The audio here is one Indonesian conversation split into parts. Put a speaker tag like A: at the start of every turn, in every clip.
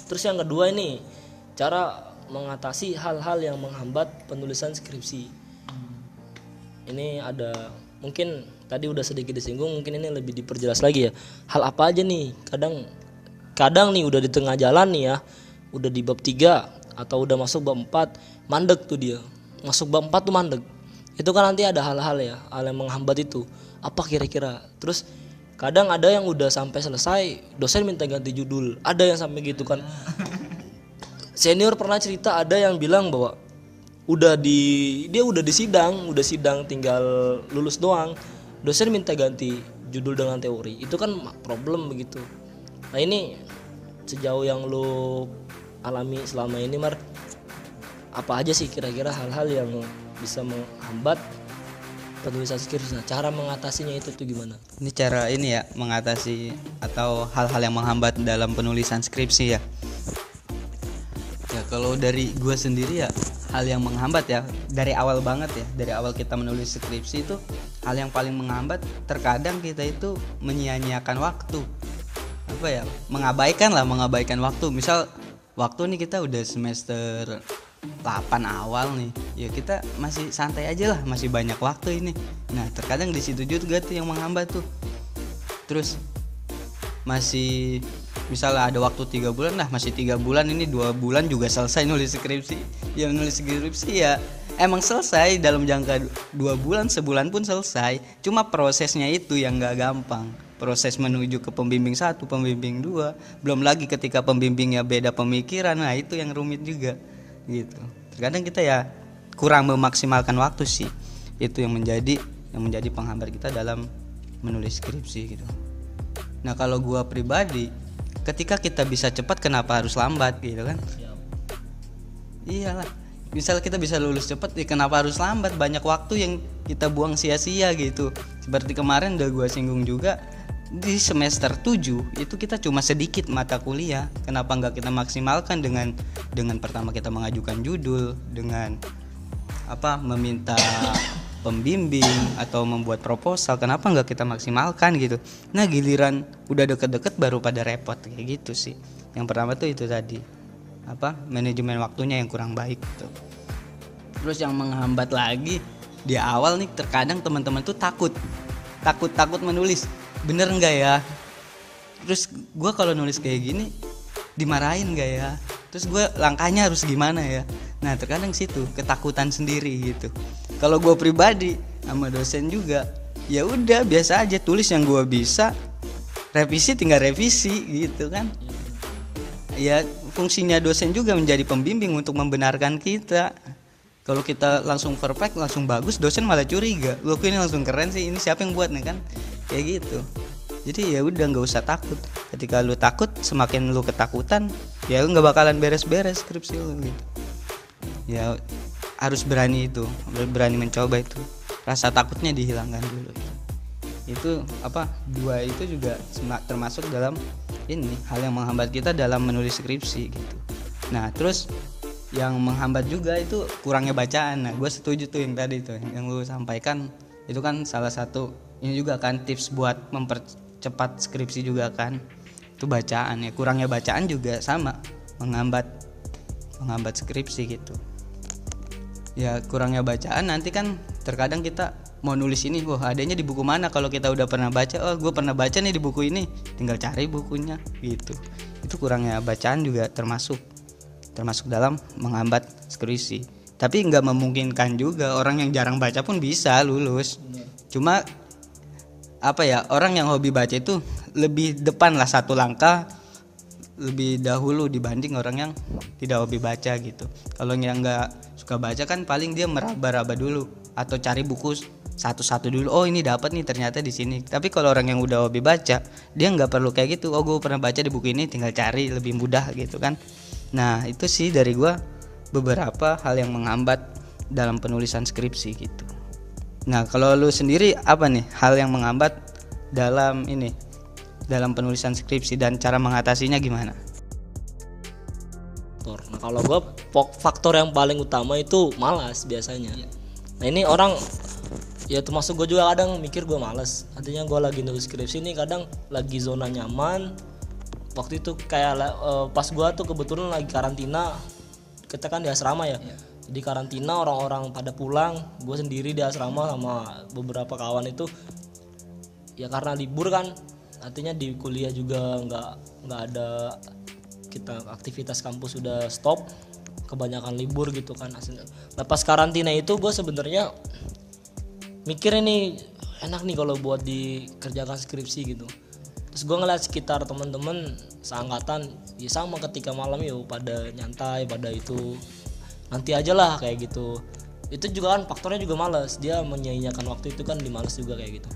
A: Terus yang kedua ini cara mengatasi hal-hal yang menghambat penulisan skripsi. Ini ada mungkin tadi udah sedikit disinggung, mungkin ini lebih diperjelas lagi ya. Hal apa aja nih? Kadang nih udah di tengah jalan nih ya, udah di bab 3 atau udah masuk bab 4, mandek tuh dia. Masuk bab 4 tuh mandek. Itu kan nanti ada hal-hal ya, hal yang menghambat itu. Apa kira-kira? Terus kadang ada yang udah sampai selesai, dosen minta ganti judul. Ada yang sampai gitu kan. Senior pernah cerita ada yang bilang bahwa dia udah di sidang tinggal lulus doang. Dosen minta ganti judul dengan teori. Itu kan problem begitu. Nah, ini sejauh yang lo alami selama ini, Mar, apa aja sih kira-kira hal-hal yang bisa menghambat penulisan skripsi? Nah, cara mengatasinya itu tuh gimana?
B: Ini cara ini ya, mengatasi atau hal-hal yang menghambat dalam penulisan skripsi ya. Ya kalau dari gue sendiri ya, hal yang menghambat ya dari awal banget ya, dari awal kita menulis skripsi itu hal yang paling menghambat terkadang kita itu menyia-nyiakan waktu. Apa ya, mengabaikan waktu. Misal waktu nih kita udah semester 8 awal nih, ya kita masih santai aja lah, masih banyak waktu ini. Nah terkadang di situ juga tuh yang menghambat tuh. Terus masih misalnya ada waktu 3 bulan, nah masih 3 bulan ini 2 bulan juga selesai nulis skripsi. Ya nulis skripsi ya emang selesai dalam jangka 2 bulan, sebulan pun selesai. Cuma prosesnya itu yang gak gampang. Proses menuju ke pembimbing 1, pembimbing 2, belum lagi ketika pembimbingnya beda pemikiran, nah itu yang rumit juga gitu. Terkadang kita ya kurang memaksimalkan waktu sih. Itu yang menjadi penghambat kita dalam menulis skripsi gitu. Nah kalau gua pribadi, ketika kita bisa cepat kenapa harus lambat gitu kan? Iyalah, misal kita bisa lulus cepat, ya kenapa harus lambat? Banyak waktu yang kita buang sia-sia gitu. Seperti kemarin udah gua singgung juga, di semester 7 itu kita cuma sedikit mata kuliah. Kenapa nggak kita maksimalkan dengan pertama kita mengajukan judul, dengan meminta pembimbing atau membuat proposal, kenapa nggak kita maksimalkan gitu. Nah giliran udah deket-deket baru pada repot kayak gitu sih. Yang pertama tuh itu tadi, manajemen waktunya yang kurang baik gitu. Terus yang menghambat lagi di awal nih, terkadang teman-teman tuh takut menulis, bener nggak ya, terus gue kalau nulis kayak gini dimarahin nggak ya, terus gue langkahnya harus gimana ya. Nah terkadang situ ketakutan sendiri gitu. Kalau gue pribadi sama dosen juga, ya udah biasa aja, tulis yang gue bisa, revisi tinggal revisi gitu kan. Ya fungsinya dosen juga menjadi pembimbing untuk membenarkan kita. Kalau kita langsung perfect, langsung bagus, dosen malah curiga, lu ini langsung keren sih, ini siapa yang buat nih kan, kayak gitu. Jadi ya udah nggak usah takut. Ketika lu takut, semakin lu ketakutan, ya lu nggak bakalan beres-beres skripsi lu gitu. Ya harus berani mencoba itu, rasa takutnya dihilangkan dulu. Itu dua itu juga termasuk dalam ini hal yang menghambat kita dalam menulis skripsi gitu. Nah terus yang menghambat juga itu kurangnya bacaan. Nah gue setuju tuh yang tadi tuh yang lu sampaikan, itu kan salah satu ini juga kan tips buat mempercepat skripsi juga kan, itu bacaan ya. Kurangnya bacaan juga sama menghambat skripsi gitu. Ya kurangnya bacaan nanti kan terkadang kita mau nulis ini, adanya di buku mana, kalau kita udah pernah baca, gue pernah baca nih di buku ini, tinggal cari bukunya gitu. Itu kurangnya bacaan juga termasuk dalam menghambat skripsi. Tapi nggak memungkinkan juga, orang yang jarang baca pun bisa lulus. Cuma orang yang hobi baca itu lebih depan lah, satu langkah lebih dahulu dibanding orang yang tidak hobi baca gitu. Kalau yang nggak suka baca kan paling dia meraba-raba dulu atau cari buku satu-satu dulu, ini dapat nih ternyata di sini. Tapi kalau orang yang udah hobi baca, dia nggak perlu kayak gitu, gue pernah baca di buku ini, tinggal cari, lebih mudah gitu kan. Nah itu sih dari gue beberapa hal yang menghambat dalam penulisan skripsi gitu. Nah kalau lu sendiri apa nih hal yang menghambat dalam penulisan skripsi dan cara mengatasinya gimana?
A: Nah kalau gue faktor yang paling utama itu malas biasanya. Nah ini orang ya termasuk gue juga kadang mikir gue malas. Artinya gue lagi nulis skripsi ini kadang lagi zona nyaman, waktu itu kayak pas gua tuh kebetulan lagi karantina, kita kan di asrama ya. Di karantina orang-orang pada pulang, gue sendiri di asrama sama beberapa kawan itu. Ya karena libur kan, artinya di kuliah juga nggak ada, kita aktivitas kampus sudah stop, kebanyakan libur gitu kan. Nah pas karantina itu gue sebenarnya mikir ini enak nih kalau buat dikerjakan skripsi gitu. Terus gue ngeliat sekitar teman-teman seangkatan, ya sama ketika malam yuk pada nyantai, pada itu nanti aja lah kayak gitu. Itu juga kan faktornya juga malas, dia menyia-nyiakan waktu itu kan dimales juga kayak gitu.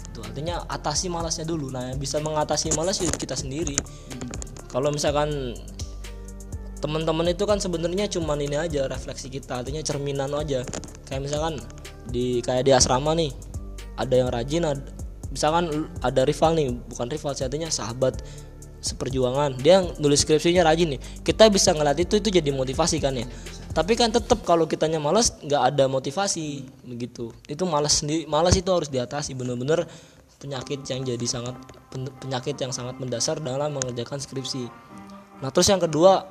A: Itu artinya atasi malasnya dulu. Nah yang bisa mengatasi malas ya kita sendiri. Kalau misalkan teman-teman itu kan sebenarnya cuman ini aja refleksi kita, artinya cerminan aja. Kayak misalkan kayak di asrama nih ada yang rajin, misalkan ada rival nih, bukan rival sih, artinya sahabat seperjuangan, dia yang nulis skripsinya rajin nih, kita bisa ngeliat itu jadi motivasi kan ya. Tapi kan tetap kalau kitanya malas nggak ada motivasi begitu. Itu malas sendiri, malas itu harus diatasi, bener-bener penyakit yang sangat mendasar dalam mengerjakan skripsi. Nah terus yang kedua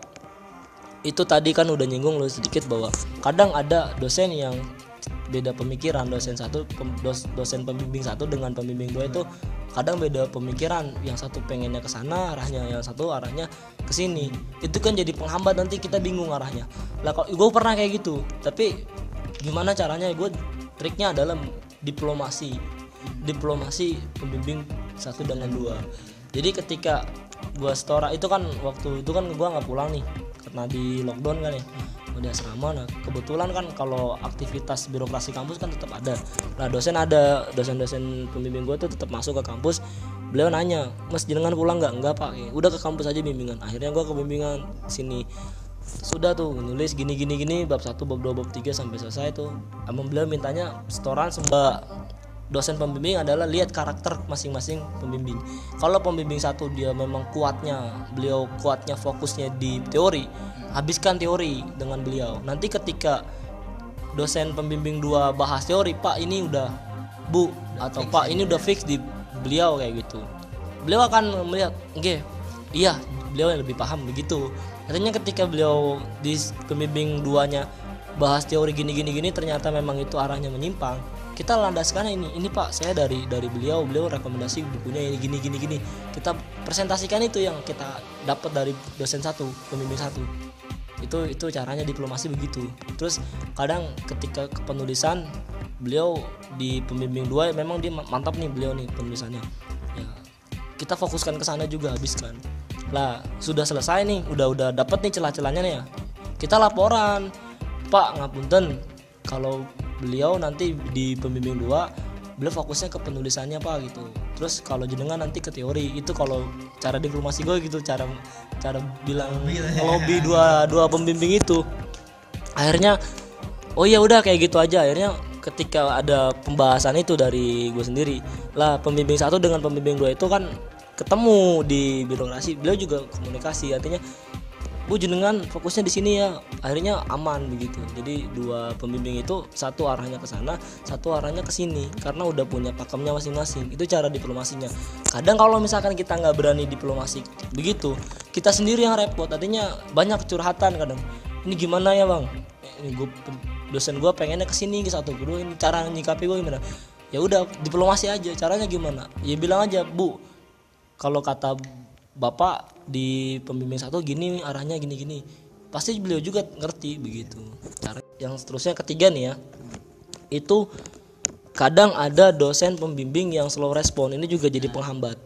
A: itu tadi kan udah nyinggung lu sedikit bahwa kadang ada dosen yang beda pemikiran, dosen pembimbing satu dengan pembimbing dua itu kadang beda pemikiran, yang satu pengennya ke sana arahnya, yang satu arahnya ke sini. Itu kan jadi penghambat, nanti kita bingung arahnya. Lah kalau gue pernah kayak gitu, tapi gimana caranya? Gue triknya adalah diplomasi pembimbing satu dengan dua. Jadi ketika gue stora itu kan waktu itu kan gue nggak pulang nih karena di lockdown kan ya, udah asrama. Nah kebetulan kan kalau aktivitas birokrasi kampus kan tetap ada. Nah dosen pembimbing gue tuh tetap masuk ke kampus. Beliau nanya, Mas jenengan pulang nggak? Enggak pak, udah ke kampus aja bimbingan. Akhirnya gue ke bimbingan sini, sudah tuh nulis gini bab 1, bab 2, bab 3 sampai selesai tuh. Emang beliau mintanya setoran sembah dosen pembimbing adalah lihat karakter masing-masing pembimbing. Kalau pembimbing satu dia memang kuatnya fokusnya di teori, habiskan teori dengan beliau. Nanti ketika dosen pembimbing 2 bahas teori, Pak ini udah Bu atau Pak ini udah fix di beliau kayak gitu. Beliau akan melihat, iya beliau yang lebih paham begitu. Artinya ketika beliau di pembimbing 2-nya bahas teori gini ternyata memang itu arahnya menyimpang, kita landaskan ini Pak, saya dari beliau rekomendasi bukunya ini gini. Kita presentasikan itu yang kita dapat dari dosen satu, pembimbing satu. Itu caranya diplomasi begitu. Terus kadang ketika penulisan beliau di pembimbing 2 memang dia mantap nih beliau nih penulisannya. Ya, kita fokuskan ke sana juga, habiskan. Lah, sudah selesai nih, udah dapat nih celah-celahnya nih ya. Kita laporan, Pak ngapunten kalau beliau nanti di pembimbing 2 beliau fokusnya ke penulisannya Pak gitu. Terus kalau jenengan nanti ke teori. Itu kalau cara diplomasi gue gitu, cara bilang ngelobi dua pembimbing itu. Akhirnya oh ya udah kayak gitu aja. Akhirnya ketika ada pembahasan itu dari gue sendiri lah, pembimbing 1 dengan pembimbing 2 itu kan ketemu di birokrasi, beliau juga komunikasi, artinya Bu jenengan fokusnya di sini ya. Akhirnya aman begitu. Jadi 2 pembimbing itu satu arahnya ke sana, satu arahnya ke sini karena udah punya pakemnya masing-masing. Itu cara diplomasinya. Kadang kalau misalkan kita nggak berani diplomasi begitu, kita sendiri yang repot. Artinya banyak curhatan kadang. Ini gimana ya bang? Ini dosen gue pengennya ke sini, ke satu kedua, ini cara nyikapi gue gimana? Ya udah diplomasi aja. Caranya gimana? Ya bilang aja Bu, kalau kata Bapak di pembimbing 1 gini arahnya gini. Pasti beliau juga ngerti begitu. Cara yang seterusnya ketiga nih ya. Itu kadang ada dosen pembimbing yang slow respon. Ini juga jadi penghambat.